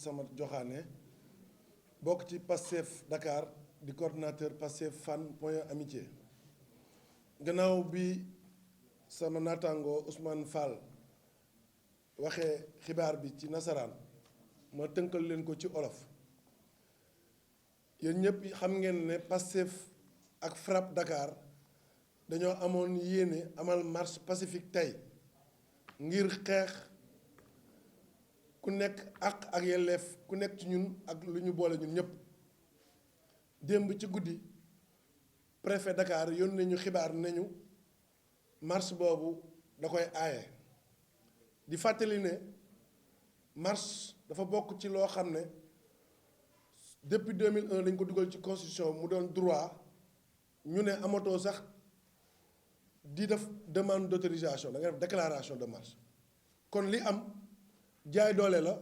Samad Joxaane bokk ci Pastef Dakar di coordinateur Pastef Fann Point Amitié gannaaw bi sama naataango Ousmane Fall waxee xibaar bi ci nasaraan ma tënkal leen ko ci olof yéen ñëpp xam ngeen ne Pastef ak FRAPP Dakar dañoo amoon yéene amal marche pacifique tey ngir xeex ku nekk ak yelleef ku nekk ci ñun ak lu ñu boole ñun ñëpp démb ci guddi préfet Dakar yónnee ñu xibaar nañu marche boobu da koy aaye di fàttali ne marche dafa bokk ci loo xam ne depuis 2001 dañ ko dugal ci constitution mu doon droit ñu ne amatoo sax di def demande d'autorisation da nga def déclaration de marche kon li am jaay doole la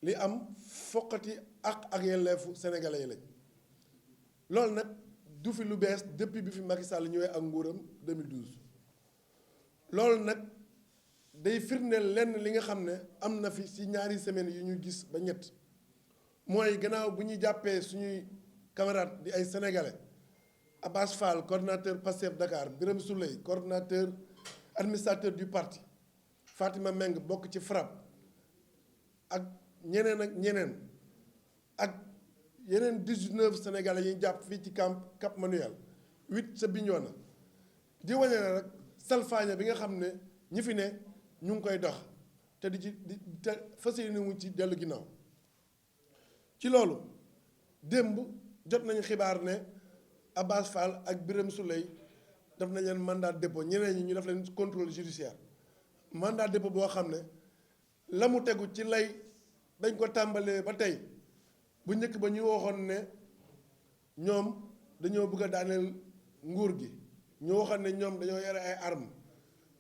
li am foqati ak yelleefu sénégalais yi lañ loolu nag du fi lu bees depuis bi fi Macky Sall ñëwee ak nguuram 2012 loolu nag day firndeel lenn li nga xam ne am na fi ci ñaari semaines yu ñu gis ba ñett mooy gannaaw bu ñuy jàppee suñuy camarades di ay sénégalais Abass Fall coordinateur Pastef Dakar Birame Souleye coordinateur administrateur du parti Fatima Meng bokk ci FRAPP ak ñeneen ak yeneen 19 sénégalais yi ñu jàpp fii ci Cap Manuel 8 sa Bignona di wane ne rek salfaaña bi nga xam ne ñi fi ne ñu ngi koy dox te te fas yéene wu ci dellu ginnaaw ci loolu démb jot nañu xibaar ne Abass Fall ak Birame Souleye def nañ leen mandat dépôt ñeneen ñi ñu def leen contrôle judiciaire mandat dépôt boo xam ne la mu tegu ci lay dañ ko tàmbalee ba tey bu njëkk ba ñu waxoon ne ñoom dañoo bëgg a daaneel nguur gi ñu waxoon ne ñoom dañoo yore ay armes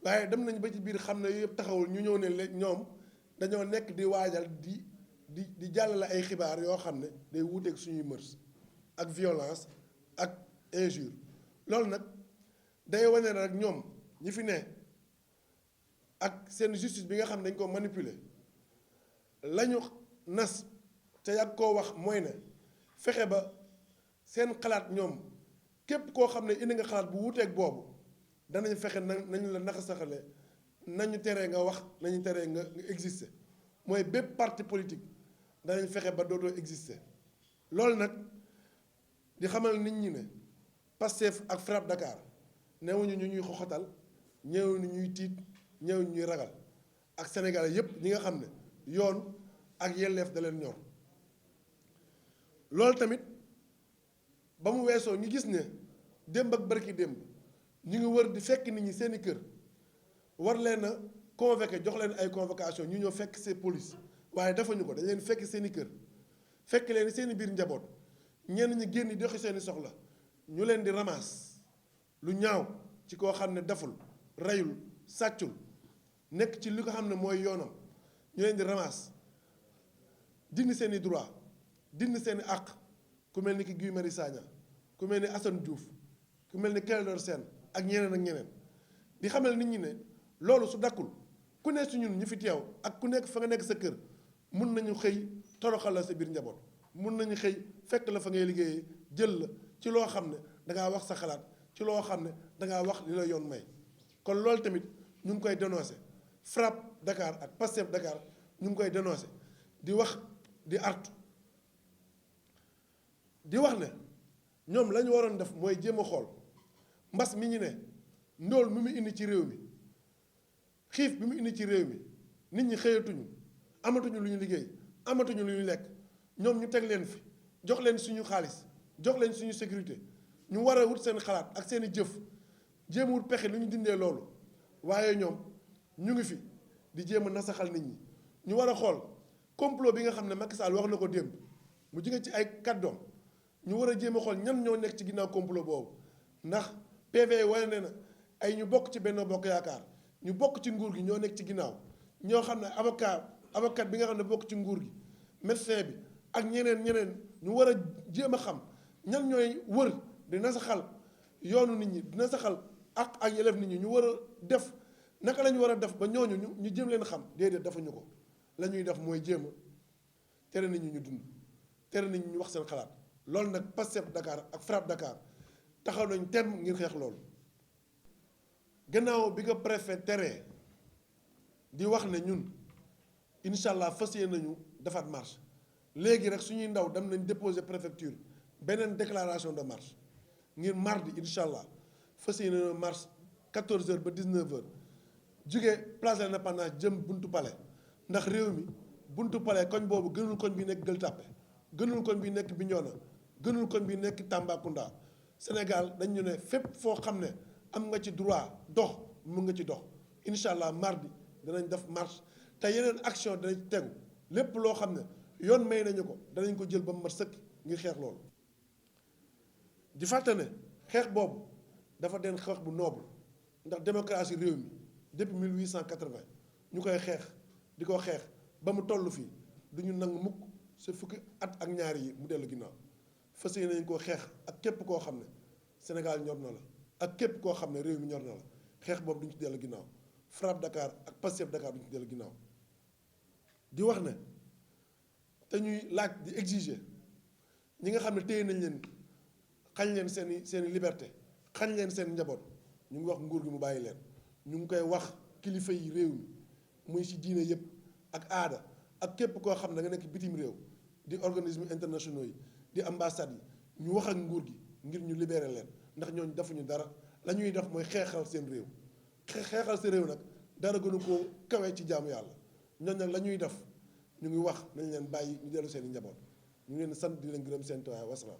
waaye dem nañ ba ci biir xam ne yëpp taxawul ñu ñëw ne léegi ñoom dañoo nekk di waajal di jàllale ay xibaar yoo xam ne day wuuteeg suñuy mërs ak violence ak injure loolu nag day wane ne rek ñoom ñi fi ne ak seen justice bi nga xam ne dañ ko manipuler lañu nas te yàgg koo wax mooy ne fexe ba seen xalaat ñoom képp koo xam ne indi nga xalaat bu wuuteeg boobu danañ fexe nañu la naxa saxale nañu teree nga wax nañu teree nga exister mooy bépp parti politique danañ fexe ba dootoo exister loolu nag di xamal nit ñi ne Pastef ak FRAPP Dakar newuñu ñu ñuy xoxatal ñëwuñu ñuy tiit ñëwuñu ñuy ragal ak sénégalais yépp ñi nga xam ne yoon ak yelleef da leen ñor loolu tamit ba mu weesoo ñu gis ne démb ak barki démb ñu ngi wër di fekk nit ñi seeni kër war leen a convoqué jox leen ay convocation ñu ñëw fekk see police waaye defuñu ko dañ leen fekk seeni kër fekk leen seeni biir njaboot ñenn ñi génn doxi seeni soxla ñu leen di ramasse lu ñaaw ci koo xam ne deful reyul sàccul nekk ci li ko xam ne mooy yoonam ñu leen di ramasse dindi seeni droit dindi seeni àq ku mel ni ki Guy Marius Sagna ku mel ni Assane Diouf ku mel ni Clédor Sène ak ñeneen ak ñeneen di xamal nit ñi ne loolu su dakkul ku nekk ci ñun ñu fi teew ak ku nekk fa nga nekk sa kër mun nañu xëy toroxal la sa biir njaboot mun nañu xëy fekk la fa ngay liggéeyee jël la ci loo xam ne dangaa wax sa xalaat ci loo xam ne dangaa wax li la yoon may kon loolu tamit ñu ngi koy dénoncer FRAPP Dakar ak Pastef Dakar ñu ngi koy dénoncer di wax di artu di wax ne ñoom la ñu waroon def mooy jéem a xool mbas mi ñu ne ndóol mi mu indi ci réew mi xiif bi mu indi ci réew mi nit ñi xëyatuñu amatuñu lu ñu liggéey amatuñu lu ñu lekk ñoom ñu teg leen fi jox leen suñu xaalis jox leen suñu sécurité ñu war a wut seen xalaat ak seeni jëf jéem a wut pexe lu ñu dindee loolu waaye ñoom ñu ngi fi di jéem a nasaxal nit ñi ñu war a xool complot bi nga xam ne Macky Sall wax na ko démb mu jóge ci ay kàddoom ñu war a jéem a xool ñan ñoo nekk ci ginnaaw complot boobu ndax PV wane na ay ñu bokk ci Benno Bokk Yaakaar ñu bokk ci nguur gi ñoo nekk ci ginnaaw ñoo xam ne avocat bi nga xam ne bokk ci nguur gi médecin bi ak ñeneen ñu war a jéem a xam ñan ñooy wër di nasaxal yoonu nit ñi di nasaxal ak yelleef nit ñi ñu war a def naka la ñu war a def ba ñooñu ñu jéem leen xam déedéet defuñu ko la ñuy def mooy jéem a tere nañu ñu dund tere nañu ñu wax seen xalaat loolu nag Pastef Dakar ak FRAPP Dakar taxaw nañ tem ngir xeex loolu. gannaaw bi ko préfet teree di wax ne ñun incha allah fas yéene nañu defaat marche léegi rek suñuy ndaw dem nañ déposer préfecture beneen déclaration de marche ngir mardi incha allah fas yéene marche 14h ba 19h jóge place de l'Indépendance jëm buntu palais ndax réew mi buntu palais koñ boobu gënul koñ bi nekk Gueule Tapée gënul koñ bi nekk Bignona gënul koñ bi nekk Tambacounda Sénégal dañ ñu ne fépp foo xam ne am nga ci droit dox mun nga ci dox incha allah mardi danañ def marche te yeneen action danañ ci tegu lépp loo xam ne yoon may nañu ko danañ ko jël ba mu mat sëkk ngir xeex loolu. di fàtte ne xeex boobu dafa den xeex bu noble ndax démocratie réew mi depuis 1880 ñu koy xeex di ko xeex ba mu toll fii du ñu nangu mukk sa fukki at ak ñaari yi mu dellu ginnaaw fas yéene nañ koo xeex ak képp koo xam ne Sénégal ñor na la ak képp koo xam ne réew mi ñor na la xeex boobu duñ ci dellu ginnaaw FRAPP Dakar ak Pastef Dakar duñ ci dellu ginnaaw di wax ne te ñuy laaj di exiger ñi nga xam ne téye nañ leen xañ leen seeni liberté xañ leen seen njaboot ñu ngi wax nguur gi mu bàyyi leen ñu ngi koy wax kilifa yi réew mi muy ci diine yëpp ak aada ak képp koo xam ne nga nekk bitim réew di organisme internationaux yi di ambassades yi ñu wax ak nguur gi ngir ñu libérer leen ndax ñooñu defuñu dara la ñuy def mooy xeexal seen réew xeexal seen réew nag dara gënu koo kawee ci jaamu yàlla ñooñu nag la ñuy def ñu ngi wax nañ leen bàyyi ñu dellu seen i njaboot ñu ngi leen sant di leen gërëm seen tawaay wasalaam